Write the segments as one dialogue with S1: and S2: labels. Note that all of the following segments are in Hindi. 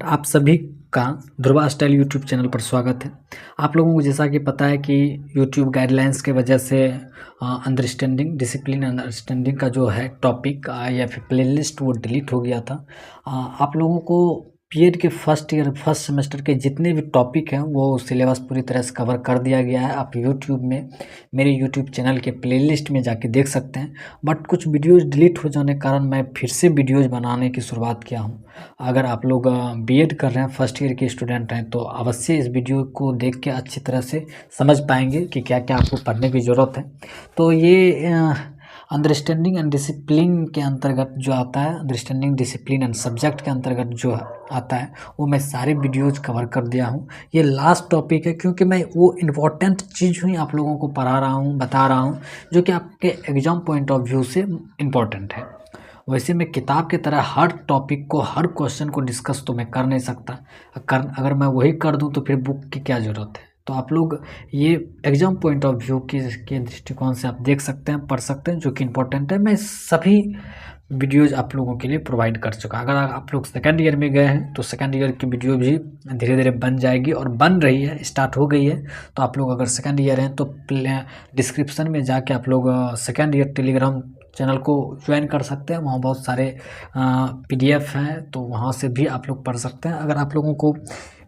S1: आप सभी का ध्रुवा स्टाइल यूट्यूब चैनल पर स्वागत है। आप लोगों को जैसा कि पता है कि यूट्यूब गाइडलाइंस के वजह से अंडरस्टैंडिंग डिसिप्लिन अंडरस्टैंडिंग का जो है टॉपिक या फिर प्लेलिस्ट वो डिलीट हो गया था। आप लोगों को बीएड के फर्स्ट ईयर फर्स्ट सेमेस्टर के जितने भी टॉपिक हैं वो सिलेबस पूरी तरह से कवर कर दिया गया है। आप यूट्यूब में मेरे यूट्यूब चैनल के प्लेलिस्ट में जाके देख सकते हैं। बट कुछ वीडियोज़ डिलीट हो जाने के कारण मैं फिर से वीडियोज़ बनाने की शुरुआत किया हूँ। अगर आप लोग बीएड कर रहे हैं, फर्स्ट ईयर के स्टूडेंट हैं, तो अवश्य इस वीडियो को देख के अच्छी तरह से समझ पाएंगे कि क्या क्या आपको पढ़ने की ज़रूरत है। तो ये अंडरस्टैंडिंग एंड डिसिप्लिन के अंतर्गत जो आता है, अंडरस्टैंडिंग डिसिप्लिन एंड सब्जेक्ट के अंतर्गत जो आता है वो मैं सारे वीडियोज़ कवर कर दिया हूँ। ये लास्ट टॉपिक है क्योंकि मैं वो इम्पोर्टेंट चीज़ ही आप लोगों को पढ़ा रहा हूँ, बता रहा हूँ, जो कि आपके एग्ज़ाम पॉइंट ऑफ व्यू से इम्पोर्टेंट है। वैसे मैं किताब की तरह हर टॉपिक को, हर क्वेश्चन को डिस्कस तो मैं कर नहीं सकता। अगर मैं वही कर दूं तो फिर बुक की क्या ज़रूरत है। तो आप लोग ये एग्ज़ाम पॉइंट ऑफ व्यू के दृष्टिकोण से आप देख सकते हैं, पढ़ सकते हैं, जो कि इम्पोर्टेंट है। मैं सभी वीडियोज़ आप लोगों के लिए प्रोवाइड कर चुका। अगर आप लोग सेकेंड ईयर में गए हैं तो सेकेंड ईयर की वीडियो भी धीरे धीरे बन जाएगी और बन रही है, स्टार्ट हो गई है। तो आप लोग अगर सेकेंड ईयर हैं तो डिस्क्रिप्शन में जाके आप लोग सेकेंड ईयर टेलीग्राम चैनल को ज्वाइन कर सकते हैं। वहाँ बहुत सारे पीडीएफ हैं, तो वहाँ से भी आप लोग पढ़ सकते हैं। अगर आप लोगों को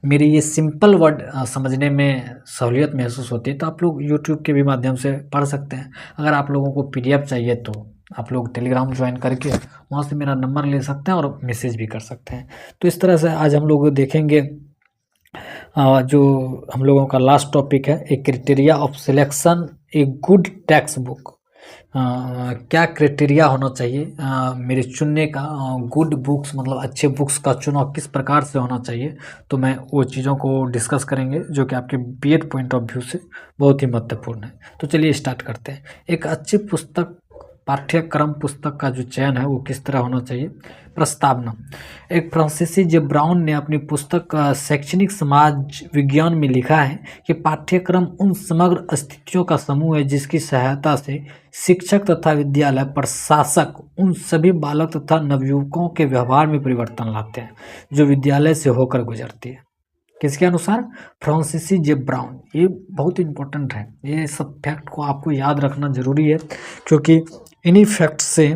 S1: मेरे ये सिंपल वर्ड समझने में सहूलियत महसूस होती है तो आप लोग यूट्यूब के भी माध्यम से पढ़ सकते हैं। अगर आप लोगों को पीडीएफ चाहिए तो आप लोग टेलीग्राम ज्वाइन करके वहाँ से मेरा नंबर ले सकते हैं और मैसेज भी कर सकते हैं। तो इस तरह से आज हम लोग देखेंगे जो हम लोगों का लास्ट टॉपिक है, a criteria of selection a good textbook. क्या क्राइटेरिया होना चाहिए मेरे चुनने का, गुड बुक्स मतलब अच्छे बुक्स का चुनाव किस प्रकार से होना चाहिए। तो मैं वो चीज़ों को डिस्कस करेंगे जो कि आपके बीएड पॉइंट ऑफ व्यू से बहुत ही महत्वपूर्ण है। तो चलिए स्टार्ट करते हैं। एक अच्छी पुस्तक, पाठ्यक्रम पुस्तक का जो चयन है वो किस तरह होना चाहिए। प्रस्तावना। एक फ्रांसीसी जे ब्राउन ने अपनी पुस्तक शैक्षणिक समाज विज्ञान में लिखा है कि पाठ्यक्रम उन समग्र स्थितियों का समूह है जिसकी सहायता से शिक्षक तथा विद्यालय प्रशासक उन सभी बालक तथा नवयुवकों के व्यवहार में परिवर्तन लाते हैं जो विद्यालय से होकर गुजरती है। किसके अनुसार? फ्रांसीसी जे ब्राउन। ये बहुत इंपॉर्टेंट है, ये सब फैक्ट को आपको याद रखना जरूरी है क्योंकि इन्हीं फैक्ट से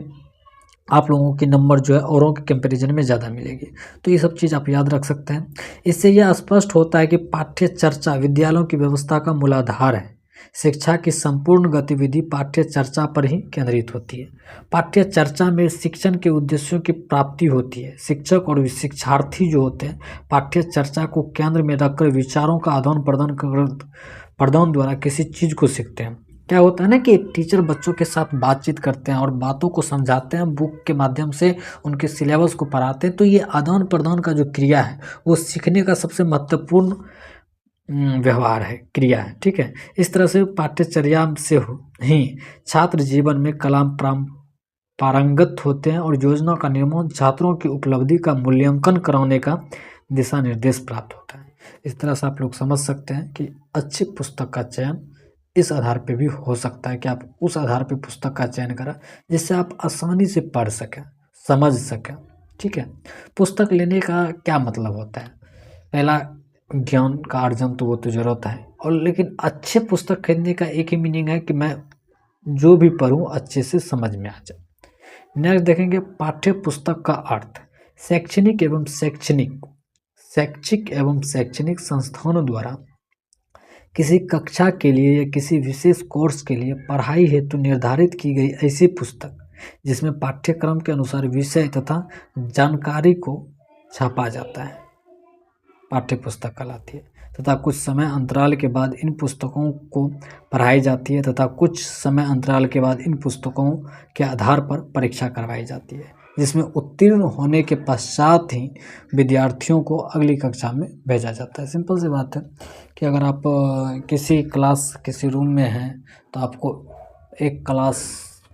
S1: आप लोगों के नंबर जो है औरों के कंपैरिजन में ज़्यादा मिलेगी। तो ये सब चीज़ आप याद रख सकते हैं। इससे यह स्पष्ट होता है कि पाठ्य चर्चा विद्यालयों की व्यवस्था का मूलाधार है। शिक्षा की संपूर्ण गतिविधि पाठ्य चर्चा पर ही केंद्रित होती है। पाठ्य चर्चा में शिक्षण के उद्देश्यों की प्राप्ति होती है। शिक्षक और शिक्षार्थी जो होते हैं पाठ्य चर्चा को केंद्र में रखकर विचारों का आदान प्रदान द्वारा किसी चीज़ को सीखते हैं। क्या होता है ना कि टीचर बच्चों के साथ बातचीत करते हैं और बातों को समझाते हैं, बुक के माध्यम से उनके सिलेबस को पढ़ाते हैं। तो ये आदान प्रदान का जो क्रिया है वो सीखने का सबसे महत्वपूर्ण व्यवहार है, क्रिया है। ठीक है, इस तरह से पाठ्यचर्या से ही छात्र जीवन में कलाम पारंगत होते हैं और योजना का निर्माण छात्रों की उपलब्धि का मूल्यांकन कराने का दिशा निर्देश प्राप्त होता है। इस तरह से आप लोग समझ सकते हैं कि अच्छी पुस्तक का चयन इस आधार पे भी हो सकता है कि आप उस आधार पे पुस्तक का चयन करें जिससे आप आसानी से पढ़ सकें, समझ सकें। ठीक है, पुस्तक लेने का क्या मतलब होता है? पहला, ज्ञान का अर्जन तो वो तो जरूरत है, और लेकिन अच्छे पुस्तक खरीदने का एक ही मीनिंग है कि मैं जो भी पढूं अच्छे से समझ में आ जाए। नेक्स्ट देखेंगे पाठ्य पुस्तक का अर्थ। शैक्षणिक एवं शैक्षणिक संस्थानों द्वारा किसी कक्षा के लिए या किसी विशेष कोर्स के लिए पढ़ाई हेतु निर्धारित की गई ऐसी पुस्तक जिसमें पाठ्यक्रम के अनुसार विषय तथा जानकारी को छापा जाता है, पाठ्य पुस्तक कहलाती है। तथा कुछ समय अंतराल के बाद इन पुस्तकों को पढ़ाई जाती है तथा कुछ समय अंतराल के बाद इन पुस्तकों के आधार पर परीक्षा करवाई जाती है जिसमें उत्तीर्ण होने के पश्चात ही विद्यार्थियों को अगली कक्षा में भेजा जाता है। सिंपल सी बात है कि अगर आप किसी रूम में हैं तो आपको एक क्लास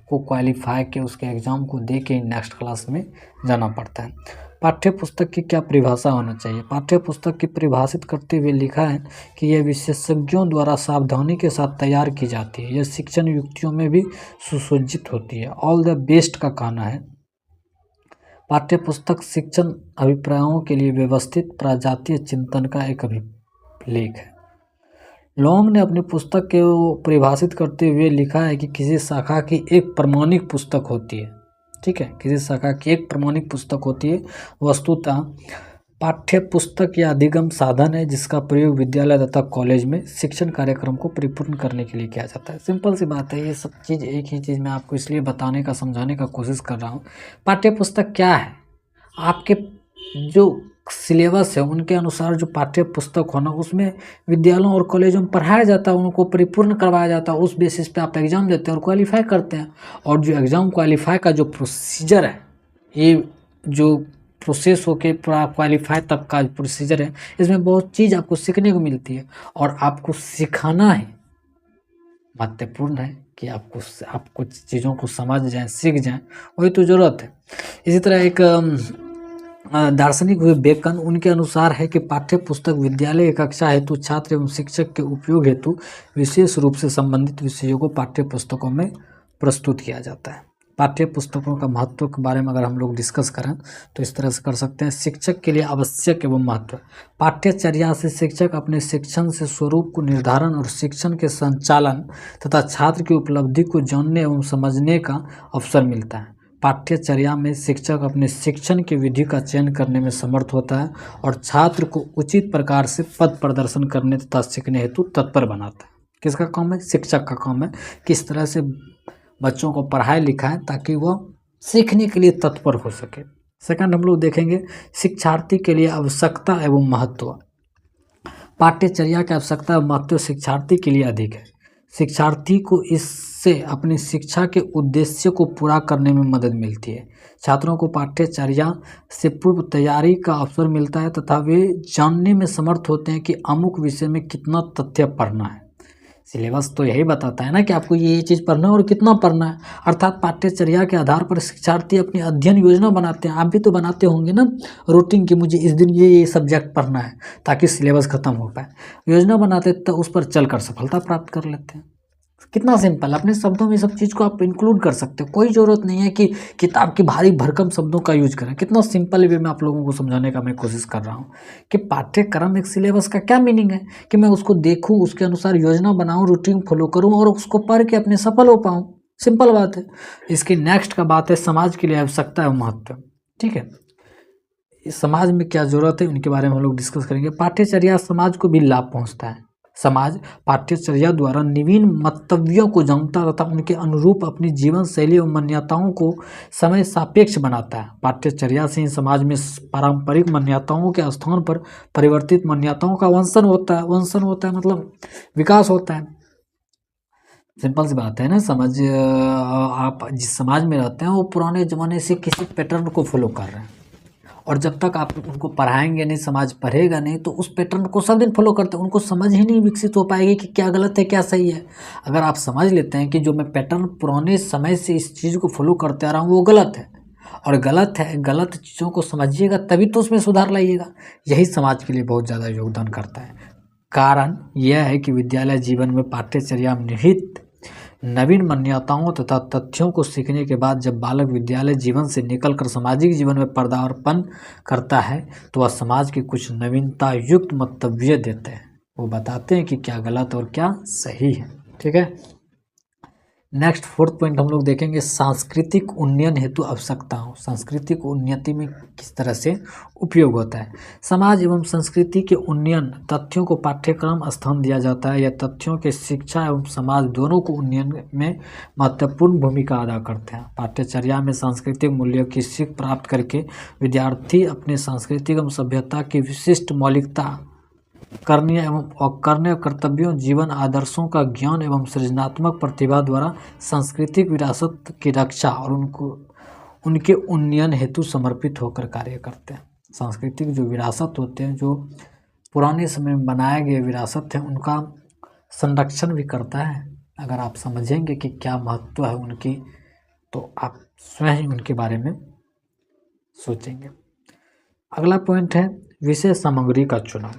S1: को क्वालिफाई के उसके एग्ज़ाम को दे के नेक्स्ट क्लास में जाना पड़ता है। पाठ्य पुस्तक की क्या परिभाषा होना चाहिए? पाठ्य पुस्तक की परिभाषित करते हुए लिखा है कि यह विशेषज्ञों द्वारा सावधानी के साथ तैयार की जाती है। यह शिक्षण युक्तियों में भी सुसज्जित होती है। ऑल द बेस्ट का कहना है पाठ्य पुस्तक शिक्षण अभिप्रायों के लिए व्यवस्थित प्रजातीय चिंतन का एक अभिलेख है। लॉन्ग ने अपनी पुस्तक को परिभाषित करते हुए लिखा है कि किसी शाखा की एक प्रमाणिक पुस्तक होती है, ठीक है, किसी शाखा की एक प्रमाणिक पुस्तक होती है। वस्तुतः पाठ्य पुस्तक या अधिगम साधन है जिसका प्रयोग विद्यालय तथा कॉलेज में शिक्षण कार्यक्रम को परिपूर्ण करने के लिए किया जाता है। सिंपल सी बात है, ये सब चीज़ एक ही चीज़ मैं आपको इसलिए बताने का समझाने का कोशिश कर रहा हूँ। पाठ्य पुस्तक क्या है, आपके जो सिलेबस है उनके अनुसार जो पाठ्य पुस्तक होना उसमें विद्यालयों और कॉलेजों में पढ़ाया जाता है, उनको परिपूर्ण करवाया जाता है। उस बेसिस पे आप एग्ज़ाम देते हैं और क्वालिफाई करते हैं। और जो एग्ज़ाम क्वालिफाई का जो प्रोसीजर है, ये जो प्रोसेस होके पूरा क्वालिफाई तक का प्रोसीजर है, इसमें बहुत चीज़ आपको सीखने को मिलती है और आपको सिखाना है। महत्वपूर्ण है कि आप कुछ चीज़ों को समझ जाएं, सीख जाएं, वही तो ज़रूरत है। इसी तरह एक दार्शनिक हुए बेकन, उनके अनुसार है कि पाठ्य पुस्तक विद्यालय कक्षा हेतु छात्र एवं शिक्षक के उपयोग हेतु विशेष रूप से संबंधित विषयों को पाठ्य पुस्तकों में प्रस्तुत किया जाता है। पाठ्य पुस्तकों का महत्व के बारे में अगर हम लोग डिस्कस करें तो इस तरह से कर सकते हैं। शिक्षक के लिए आवश्यक एवं महत्व। पाठ्यचर्या से शिक्षक अपने शिक्षण से स्वरूप को निर्धारण और शिक्षण के संचालन तथा छात्र की उपलब्धि को जानने एवं समझने का अवसर मिलता है। पाठ्यचर्या में शिक्षक अपने शिक्षण की विधि का चयन करने में समर्थ होता है और छात्र को उचित प्रकार से पद प्रदर्शन करने तथा सीखने हेतु तत्पर बनाता है। किसका काम है? शिक्षक का काम है किस तरह से बच्चों को पढ़ाए लिखाएं ताकि वह सीखने के लिए तत्पर हो सके। सेकंड हम लोग देखेंगे शिक्षार्थी के लिए आवश्यकता एवं महत्व। पाठ्यचर्या की आवश्यकता एवं महत्व शिक्षार्थी के लिए अधिक है। शिक्षार्थी को इससे अपनी शिक्षा के उद्देश्य को पूरा करने में मदद मिलती है। छात्रों को पाठ्यचर्या से पूर्व तैयारी का अवसर मिलता है तथा वे जानने में समर्थ होते हैं कि अमुक विषय में कितना तथ्य पढ़ना है। सिलेबस तो यही बताता है ना कि आपको ये चीज़ पढ़ना है और कितना पढ़ना है। अर्थात पाठ्यचर्या के आधार पर शिक्षार्थी अपनी अध्ययन योजना बनाते हैं। आप भी तो बनाते होंगे ना रूटीन की, मुझे इस दिन ये सब्जेक्ट पढ़ना है ताकि सिलेबस खत्म हो पाए। योजना बनाते तो उस पर चलकर सफलता प्राप्त कर लेते हैं। कितना सिंपल, अपने शब्दों में सब चीज़ को आप इंक्लूड कर सकते हो। कोई ज़रूरत नहीं है कि किताब की भारी भरकम शब्दों का यूज करें। कितना सिंपल वे मैं आप लोगों को समझाने का मैं कोशिश कर रहा हूँ कि पाठ्यक्रम एक सिलेबस का क्या मीनिंग है कि मैं उसको देखूँ, उसके अनुसार योजना बनाऊँ, रूटीन फॉलो करूँ और उसको पढ़ के अपने सफल हो पाऊँ। सिंपल बात है। इसकी नेक्स्ट का बात है समाज के लिए आवश्यकता एवं महत्व। ठीक है, इस समाज में क्या ज़रूरत है उनके बारे में हम लोग डिस्कस करेंगे। पाठ्यचर्या समाज को भी लाभ पहुँचता है। समाज पाठ्यचर्या द्वारा नवीन मंतव्यों को जानता तथा उनके अनुरूप अपनी जीवन शैली और मान्यताओं को समय सापेक्ष बनाता है। पाठ्यचर्या से ही समाज में पारंपरिक मान्यताओं के स्थान पर परिवर्तित मान्यताओं का वंशन होता है मतलब विकास होता है। सिंपल सी बात है ना, आप जिस समाज में रहते हैं वो पुराने ज़माने से किसी पैटर्न को फॉलो कर रहे हैं और जब तक आप उनको पढ़ाएंगे नहीं, समाज पढ़ेगा नहीं, तो उस पैटर्न को सब दिन फॉलो करते हैं। उनको समझ ही नहीं विकसित हो पाएगी कि क्या गलत है क्या सही है। अगर आप समझ लेते हैं कि जो मैं पैटर्न पुराने समय से इस चीज़ को फॉलो करते आ रहा हूँ वो गलत है और गलत है, गलत चीज़ों को समझिएगा तभी तो उसमें सुधार लाइएगा। यही समाज के लिए बहुत ज़्यादा योगदान करता है। कारण यह है कि विद्यालय जीवन में पाठ्यचर्या में निहित नवीन मान्यताओं तथा तथ्यों को सीखने के बाद जब बालक विद्यालय जीवन से निकलकर सामाजिक जीवन में पदार्पण करता है तो वह समाज के कुछ नवीनता युक्त मंतव्य देते हैं। वो बताते हैं कि क्या गलत और क्या सही है। ठीक है, नेक्स्ट फोर्थ पॉइंट हम लोग देखेंगे सांस्कृतिक उन्नयन हेतु आवश्यकताओं। सांस्कृतिक उन्नति में किस तरह से उपयोग होता है। समाज एवं संस्कृति के उन्नयन तथ्यों को पाठ्यक्रम स्थान दिया जाता है। यह तथ्यों के शिक्षा एवं समाज दोनों को उन्नयन में महत्वपूर्ण भूमिका अदा करते हैं। पाठ्यचर्या में सांस्कृतिक मूल्यों की सीख प्राप्त करके विद्यार्थी अपने सांस्कृतिक एवं सभ्यता की विशिष्ट मौलिकता करने एवं अकर्ण्य कर्तव्यों, जीवन आदर्शों का ज्ञान एवं सृजनात्मक प्रतिभा द्वारा सांस्कृतिक विरासत की रक्षा और उनके उन्नयन हेतु समर्पित होकर कार्य करते हैं। सांस्कृतिक जो विरासत होते हैं, जो पुराने समय में बनाए गए विरासत हैं, उनका संरक्षण भी करता है। अगर आप समझेंगे कि क्या महत्व है उनकी तो आप स्वयं उनके बारे में सोचेंगे। अगला पॉइंट है विषय सामग्री का चुनाव।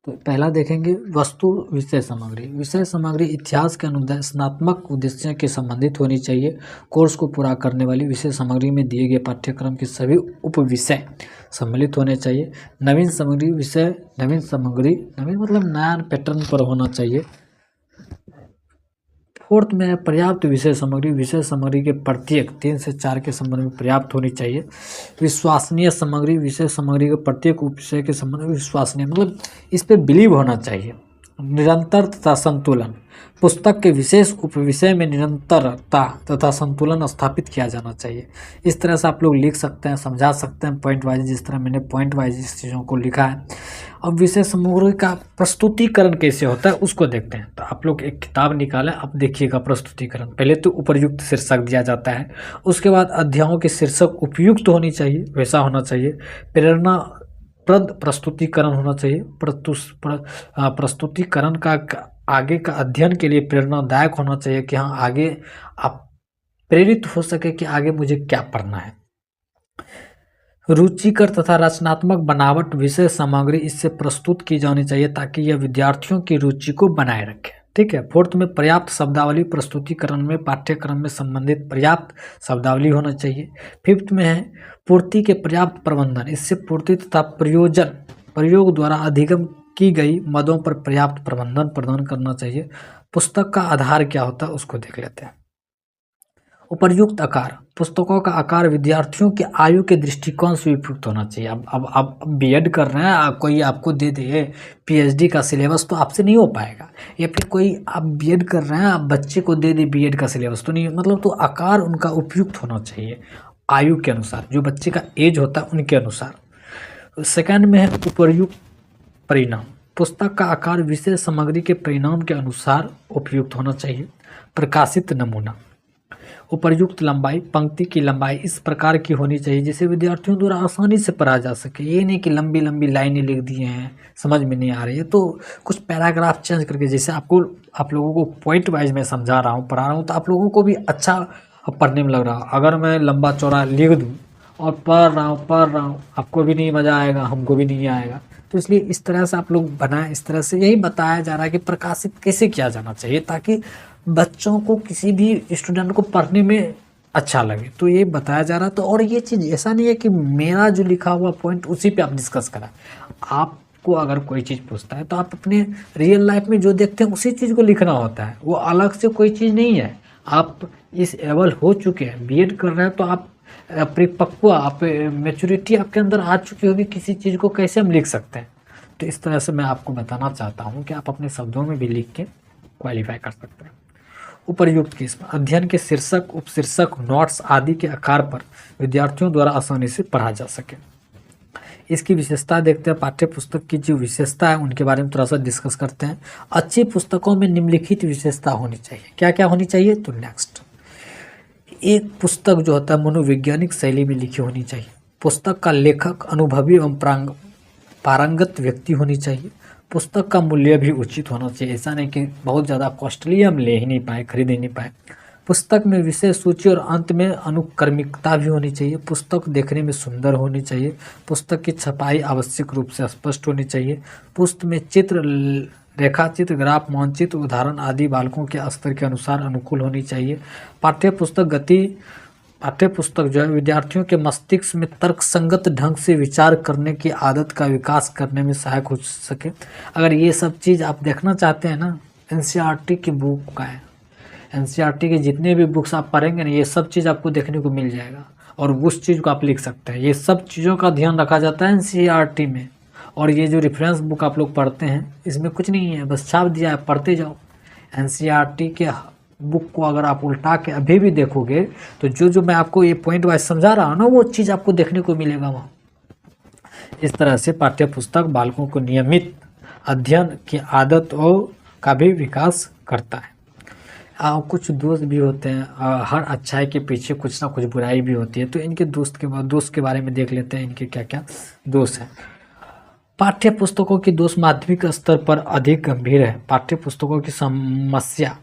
S1: तो पहला देखेंगे वस्तु विषय सामग्री। विषय सामग्री इतिहास के अनुदान स्नातक उद्देश्यों के संबंधित होनी चाहिए। कोर्स को पूरा करने वाली विषय सामग्री में दिए गए पाठ्यक्रम के सभी उप विषय सम्मिलित होने चाहिए। नवीन सामग्री विषय नवीन मतलब नया पैटर्न पर होना चाहिए। फोर्थ में है पर्याप्त विषय सामग्री के प्रत्येक 3 से 4 के संबंध में पर्याप्त होनी चाहिए। विश्वसनीय सामग्री विषय सामग्री के प्रत्येक उप विषय के संबंध में विश्वसनीय मतलब इस पे बिलीव होना चाहिए। निरंतर तथा संतुलन पुस्तक के विशेष उपविषय में निरंतरता तथा संतुलन स्थापित किया जाना चाहिए। इस तरह से आप लोग लिख सकते हैं, समझा सकते हैं पॉइंट वाइज, जिस तरह मैंने पॉइंट वाइज इस चीज़ों को लिखा है। अब विषय सामग्री का प्रस्तुतिकरण कैसे होता है उसको देखते हैं। तो आप लोग एक किताब निकालें, अब देखिएगा प्रस्तुतिकरण। पहले तो उपर्युक्त शीर्षक दिया जाता है, उसके बाद अध्यायों के शीर्षक उपयुक्त होनी चाहिए, वैसा होना चाहिए। प्रेरणा प्रद प्रस्तुतिकरण होना चाहिए। प्रस्तुतिकरण का आगे का अध्ययन के लिए प्रेरणादायक होना चाहिए कि हाँ आगे आप प्रेरित हो सके कि आगे मुझे क्या पढ़ना है। रुचिकर तथा रचनात्मक बनावट विषय सामग्री इससे प्रस्तुत की जानी चाहिए ताकि यह विद्यार्थियों की रुचि को बनाए रखे। ठीक है। फोर्थ में पर्याप्त शब्दावली प्रस्तुतिकरण में पाठ्यक्रम में संबंधित पर्याप्त शब्दावली होना चाहिए। फिफ्थ में है पूर्ति के पर्याप्त प्रबंधन, इससे पूर्ति तथा प्रयोग द्वारा अधिगम की गई मदों पर पर्याप्त प्रबंधन प्रदान करना चाहिए। पुस्तक का आधार क्या होता है उसको देख लेते हैं। उपर्युक्त आकार, पुस्तकों का आकार विद्यार्थियों के आयु के दृष्टिकोण से उपयुक्त होना चाहिए। अब बीएड कर रहे हैं, कोई आपको दे दे पीएचडी का सिलेबस तो आपसे नहीं हो पाएगा, या फिर कोई आप बीएड कर रहे हैं आप बच्चे को दे दे बीएड का सिलेबस तो नहीं, मतलब तो आकार उनका उपयुक्त होना चाहिए आयु के अनुसार, जो बच्चे का एज होता है उनके अनुसार। सेकंड में है उपर्युक्त परिणाम, पुस्तक का आकार विषय सामग्री के परिणाम के अनुसार उपयुक्त होना चाहिए। प्रकाशित नमूना, उपर्युक्त लंबाई, पंक्ति की लंबाई इस प्रकार की होनी चाहिए जिसे विद्यार्थियों द्वारा आसानी से पढ़ा जा सके। ये नहीं कि लंबी लंबी लाइनें लिख दिए हैं समझ में नहीं आ रही है तो कुछ पैराग्राफ चेंज करके, जैसे आप लोगों को पॉइंट वाइज मैं समझा रहा हूँ पढ़ा रहा हूँ तो आप लोगों को भी अच्छा पढ़ने में लग रहा है। अगर मैं लंबा चौड़ा लिख दूँ और पढ़ रहा हूँ आपको भी नहीं मज़ा आएगा, हमको भी नहीं आएगा। तो इसलिए इस तरह से आप लोग बनाएं, इस तरह से यही बताया जा रहा है कि प्रकाशित कैसे किया जाना चाहिए ताकि बच्चों को किसी भी स्टूडेंट को पढ़ने में अच्छा लगे, तो ये बताया जा रहा है। तो और ये चीज़ ऐसा नहीं है कि मेरा जो लिखा हुआ पॉइंट उसी पे आप डिस्कस करें। आपको अगर कोई चीज़ पूछता है तो आप अपने रियल लाइफ में जो देखते हैं उसी चीज़ को लिखना होता है, वो अलग से कोई चीज़ नहीं है। आप इस एबल हो चुके हैं, बीएड कर रहे हैं तो आप परिपक्व, आप मैच्योरिटी आपके अंदर आ चुकी होगी, किसी चीज़ को कैसे हम लिख सकते हैं। तो इस तरह से मैं आपको बताना चाहता हूँ कि आप अपने शब्दों में भी लिख के क्वालिफाई कर सकते हैं। उपर्युक्त किस्म, अध्ययन के शीर्षक, उपशीर्षक, नोट्स आदि के आकार पर विद्यार्थियों द्वारा आसानी से पढ़ा जा सके। इसकी विशेषता देखते हैं। पाठ्य पुस्तक की जो विशेषता है उनके बारे में थोड़ा सा डिस्कस करते हैं। अच्छी पुस्तकों में निम्नलिखित विशेषता होनी चाहिए। क्या क्या होनी चाहिए? तो नेक्स्ट, एक पुस्तक जो होता है मनोवैज्ञानिक शैली में लिखी होनी चाहिए। पुस्तक का लेखक अनुभवी एवं पारंगत व्यक्ति होनी चाहिए। पुस्तक का मूल्य भी उचित होना चाहिए, ऐसा नहीं कि बहुत ज़्यादा कॉस्टली हम ले ही नहीं पाए, खरीद ही नहीं पाए। पुस्तक में विषय सूची और अंत में अनुक्रमिकता भी होनी चाहिए। पुस्तक देखने में सुंदर होनी चाहिए। पुस्तक की छपाई आवश्यक रूप से स्पष्ट होनी चाहिए। पुस्तक में चित्र, रेखाचित्र, ग्राफ, मानचित्र, उदाहरण आदि बालकों के स्तर के अनुसार अनुकूल होनी चाहिए। पाठ्य पुस्तक जो है विद्यार्थियों के मस्तिष्क में तर्कसंगत ढंग से विचार करने की आदत का विकास करने में सहायक हो सके। अगर ये सब चीज़ आप देखना चाहते हैं ना, एनसीईआरटी की बुक का है, एनसीईआरटी के जितने भी बुक्स आप पढ़ेंगे ना, ये सब चीज़ आपको देखने को मिल जाएगा और उस चीज़ को आप लिख सकते हैं। ये सब चीज़ों का ध्यान रखा जाता है एनसीईआरटी में। और ये जो रेफरेंस बुक आप लोग पढ़ते हैं इसमें कुछ नहीं है, बस छाप दिया है, पढ़ते जाओ। एनसीईआरटी के बुक को अगर आप उल्टा के अभी भी देखोगे तो जो मैं आपको ये पॉइंट वाइज समझा रहा हूँ ना, वो चीज़ आपको देखने को मिलेगा वहाँ। इस तरह से पाठ्य पुस्तक बालकों को नियमित अध्ययन की आदत का भी विकास करता है। कुछ दोस्त भी होते हैं, हर अच्छाई के पीछे कुछ ना कुछ बुराई भी होती है, तो इनके दोस्त के बारे में देख लेते हैं, इनके क्या क्या दोष हैं। पाठ्य पुस्तकों की दोष माध्यमिक स्तर पर अधिक गंभीर है। पाठ्य पुस्तकों की समस्या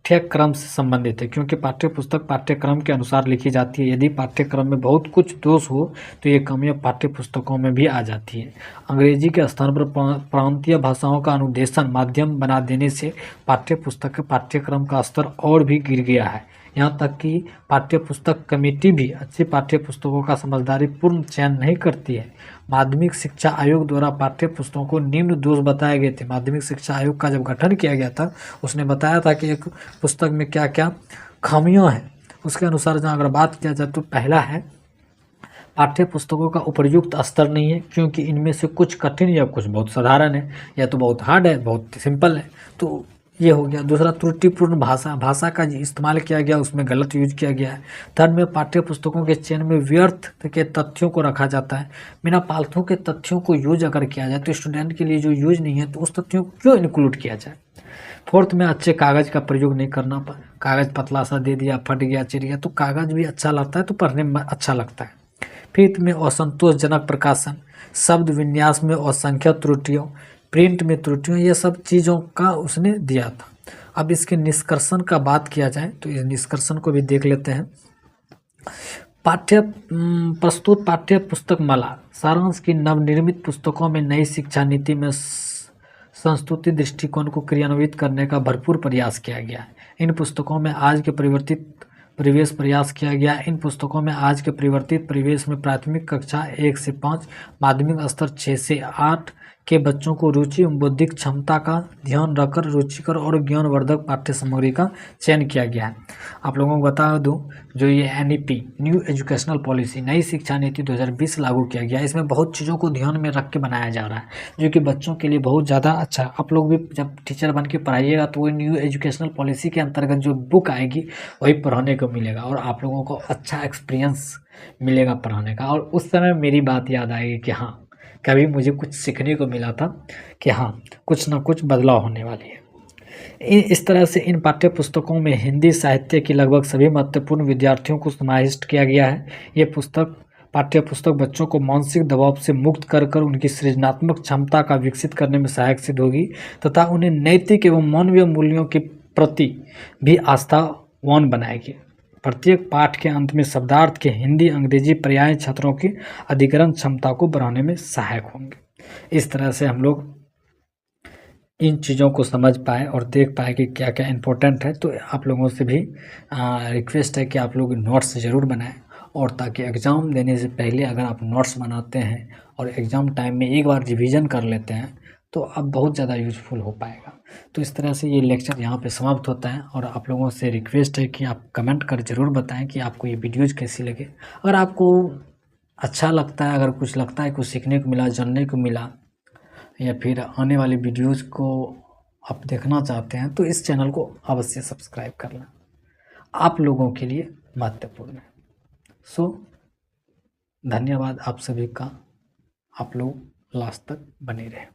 S1: पाठ्यक्रम से संबंधित है, क्योंकि पाठ्य पुस्तक पाठ्यक्रम के अनुसार लिखी जाती है। यदि पाठ्यक्रम में बहुत कुछ दोष हो तो ये कमियां पाठ्य पुस्तकों में भी आ जाती है। अंग्रेजी के स्थान पर प्रांतीय भाषाओं का अनुदेशन माध्यम बना देने से पाठ्य पुस्तक के पाठ्यक्रम का स्तर और भी गिर गया है। यहाँ तक कि पाठ्य पुस्तक कमेटी भी अच्छी पाठ्य पुस्तकों का समझदारी पूर्ण चयन नहीं करती है। माध्यमिक शिक्षा आयोग द्वारा पाठ्य पुस्तकों को निम्न दोष बताए गए थे। माध्यमिक शिक्षा आयोग का जब गठन किया गया था, उसने बताया था कि एक पुस्तक में क्या क्या खामियां हैं। उसके अनुसार जहाँ अगर बात किया जाए तो पहला है, पाठ्य पुस्तकों का उपयुक्त स्तर नहीं है, क्योंकि इनमें से कुछ कठिन या कुछ बहुत साधारण है, या तो बहुत हार्ड है, बहुत सिंपल है, तो ये हो गया। दूसरा, त्रुटिपूर्ण भाषा का इस्तेमाल किया गया, उसमें गलत यूज किया गया है। थर्ड में पाठ्य पुस्तकों के चयन में व्यर्थ के तथ्यों को रखा जाता है। बिना फालतू के तथ्यों को यूज अगर किया जाए तो स्टूडेंट के लिए जो यूज नहीं है तो उस तथ्यों को क्यों इंक्लूड किया जाए। फोर्थ में अच्छे कागज़ का प्रयोग नहीं करना। कागज़ पतला सा दे दिया, फट गया, चिर गया, तो कागज़ भी अच्छा लगता है तो पढ़ने में अच्छा लगता है। फिफ्थ में असंतोषजनक प्रकाशन, शब्द विन्यास में असंख्य त्रुटियों, प्रिंट में त्रुटियों, ये सब चीज़ों का उसने दिया था। अब इसके निष्कर्षण का बात किया जाए तो इस निष्कर्षण को भी देख लेते हैं। प्रस्तुत पाठ्य पुस्तक माला सारांश की नवनिर्मित पुस्तकों में नई शिक्षा नीति में संस्तुति दृष्टिकोण को क्रियान्वित करने का भरपूर प्रयास किया गया है। इन पुस्तकों में आज के परिवर्तित परिवेश प्रयास किया गया। इन पुस्तकों में आज के परिवर्तित परिवेश में प्राथमिक कक्षा 1 से 5, माध्यमिक स्तर 6 से 8 के बच्चों को रुचि एवं बौद्धिक क्षमता का ध्यान रखकर रुचिकर और ज्ञानवर्धक पाठ्य सामग्री का चयन किया गया है। आप लोगों को बता दूं, जो ये NEP न्यू एजुकेशनल पॉलिसी नई शिक्षा नीति 2020 लागू किया गया है, इसमें बहुत चीज़ों को ध्यान में रख के बनाया जा रहा है, जो कि बच्चों के लिए बहुत ज़्यादा अच्छा है। आप लोग भी जब टीचर बन के पढ़ाइएगा तो वो न्यू एजुकेशनल पॉलिसी के अंतर्गत जो बुक आएगी वही पढ़ाने को मिलेगा और आप लोगों को अच्छा एक्सपीरियंस मिलेगा पढ़ाने का। और उस समय मेरी बात याद आएगी कि हाँ, कभी मुझे कुछ सीखने को मिला था कि हाँ, कुछ ना कुछ बदलाव होने वाली है। इस तरह से इन पाठ्य पुस्तकों में हिंदी साहित्य की लगभग सभी महत्वपूर्ण विद्यार्थियों को समाविष्ट किया गया है। ये पाठ्य पुस्तक बच्चों को मानसिक दबाव से मुक्त कर उनकी सृजनात्मक क्षमता का विकसित करने में सहायक सिद्ध होगी तथा उन्हें नैतिक एवं मानवीय मूल्यों के प्रति भी आस्थावान बनाएगी। प्रत्येक पाठ के अंत में शब्दार्थ के हिंदी अंग्रेजी पर्याय छात्रों की अधिग्रहण क्षमता को बढ़ाने में सहायक होंगे। इस तरह से हम लोग इन चीज़ों को समझ पाए और देख पाए कि क्या क्या इम्पोर्टेंट है। तो आप लोगों से भी रिक्वेस्ट है कि आप लोग नोट्स ज़रूर बनाएं, और ताकि एग्ज़ाम देने से पहले अगर आप नोट्स बनाते हैं और एग्ज़ाम टाइम में एक बार रिवीजन कर लेते हैं तो अब बहुत ज़्यादा यूज़फुल हो पाएगा। तो इस तरह से ये लेक्चर यहाँ पे समाप्त होता है, और आप लोगों से रिक्वेस्ट है कि आप कमेंट कर ज़रूर बताएं कि आपको ये वीडियोज़ कैसी लगे। अगर आपको अच्छा लगता है, अगर कुछ लगता है, कुछ सीखने को मिला, जानने को मिला, या फिर आने वाली वीडियोज़ को आप देखना चाहते हैं तो इस चैनल को अवश्य सब्सक्राइब करना, आप लोगों के लिए महत्वपूर्ण है। सो धन्यवाद आप सभी का, आप लोग लास्ट तक बने रहें।